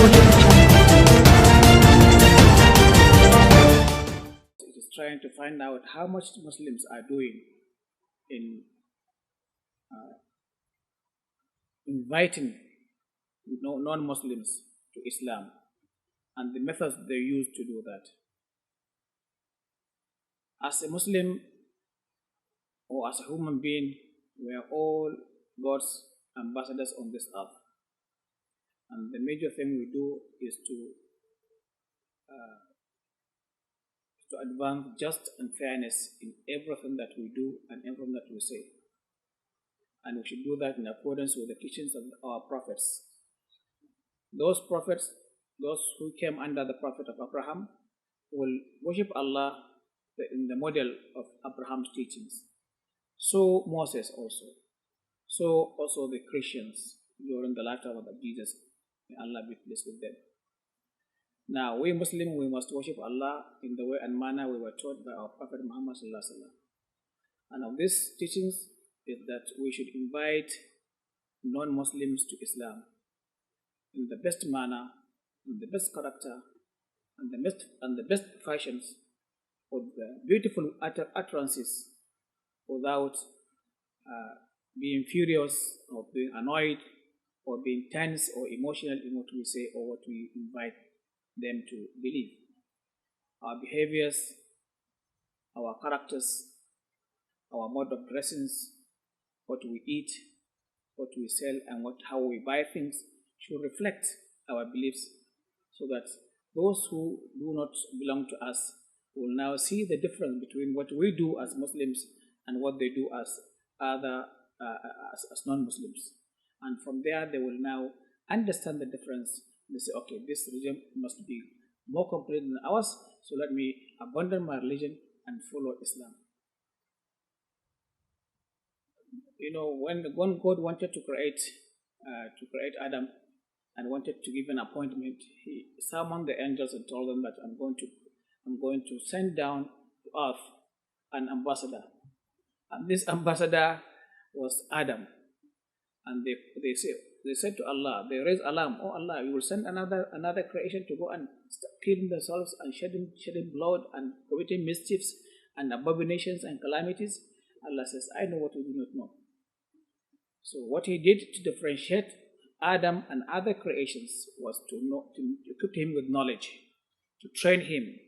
It is trying to find out how much Muslims are doing in inviting non-Muslims to Islam and the methods they use to do that. As a Muslim or as a human being, we are all God's ambassadors on this earth. And the major thing we do is to advance justice and fairness in everything that we do and everything that we say. And we should do that in accordance with the teachings of our prophets. Those prophets, those who came under the prophet of Abraham, will worship Allah in the model of Abraham's teachings. So Moses also. So also the Christians during the lifetime of Jesus. May Allah be pleased with them. Now, we Muslims, we must worship Allah in the way and manner we were taught by our Prophet Muhammad sallallahu alaihi wasallam. And of these teachings is that we should invite non-Muslims to Islam in the best manner, in the best character, and the best fashions, with beautiful utterances, without being furious or being annoyed or being tense or emotional in what we say or what we invite them to believe. Our behaviors, our characters, our mode of dressings, what we eat, what we sell, and how we buy things should reflect our beliefs, so that those who do not belong to us will now see the difference between what we do as Muslims and what they do as as non-Muslims. And from there, they will now understand the difference. They say, okay, this religion must be more complete than ours, so let me abandon my religion and follow Islam. You know, when God wanted to create Adam and wanted to give an appointment, he summoned the angels and told them that I'm going to send down to earth an ambassador. And this ambassador was Adam. And they said to Allah, they raised alarm, oh Allah, you will send another creation to go and kill themselves and shedding blood and committing mischiefs and abominations and calamities. Allah says, I know what you do not know. So what he did to differentiate Adam and other creations was to equip him with knowledge, to train him,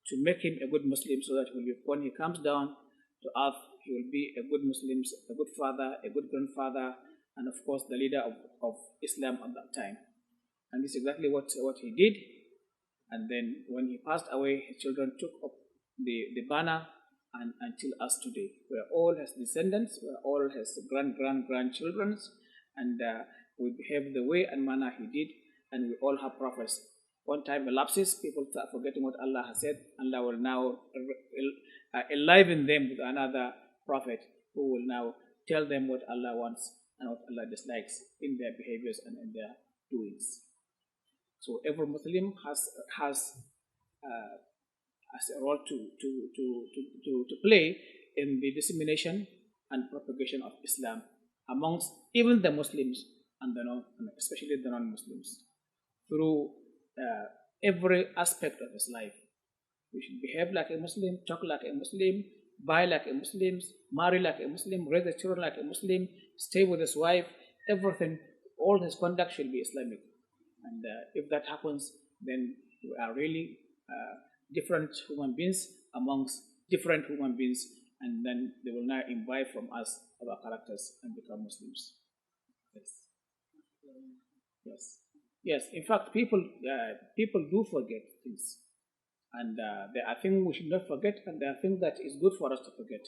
to make him a good Muslim, so that when he comes down to earth, he will be a good Muslim, a good father, a good grandfather, and of course the leader of Islam at that time. And this is exactly what he did. And then when he passed away, his children took up the banner, and until us today, we are all his descendants, we are all his grandchildren, and we behave the way and manner he did, and we all have prophets. One time elapses, people start forgetting what Allah has said. Allah will now enliven them with another prophet who will now tell them what Allah wants and what Allah dislikes in their behaviors and in their doings. So every Muslim has a role to play in the dissemination and propagation of Islam amongst even the Muslims and especially the non-Muslims, through every aspect of his life. We should behave like a Muslim, talk like a Muslim, buy like a Muslim, marry like a Muslim, raise the children like a Muslim, stay with his wife, everything, all his conduct should be Islamic. And if that happens, then we are really different human beings amongst different human beings, and then they will now imbibe from us our characters and become Muslims. Yes. In fact, people do forget things, and there are things we should not forget, and there are things that is good for us to forget,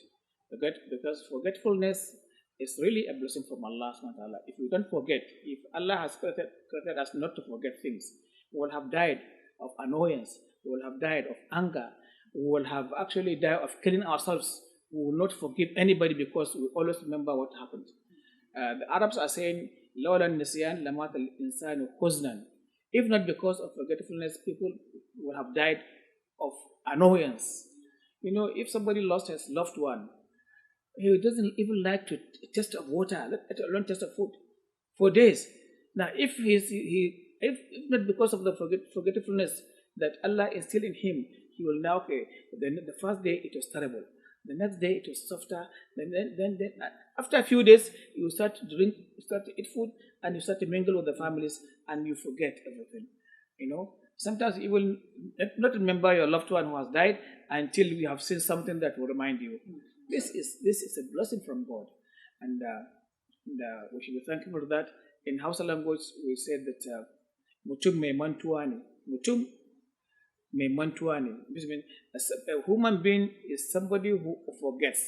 because forgetfulness is really a blessing from Allah subhanahu wa ta'ala. If we don't forget, if Allah has created us not to forget things, we will have died of annoyance, we will have died of anger, we will have actually died of killing ourselves. We will not forgive anybody because we always remember what happened. The Arabs are saying, لولا النسيان لمات الإنسان حزنا. If not because of forgetfulness, people would have died of annoyance. You know, if somebody lost his loved one, he doesn't even like to taste of water, let alone taste of food, for days. Now, if he if not because of the forgetfulness that Allah instilled in him, he will now, okay, the first day it was terrible. The next day it was softer. Then after a few days, you start to drink, you start to eat food, and you start to mingle with the families, and you forget everything. Sometimes you will not remember your loved one who has died until you have seen something that will remind you. This is a blessing from God, and we should be thankful for that. In Hausa language, we said that mutum mai mantuwa ne. Mutum mai mantuwa ne. This means a human being is somebody who forgets.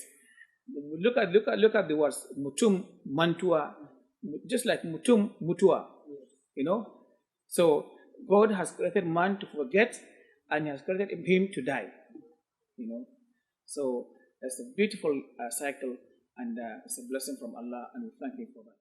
Look at the words mutum mantua, just like mutum mutua. So God has created man to forget, and He has created him to die. So that's a beautiful cycle, and it's a blessing from Allah, and we thank Him for that.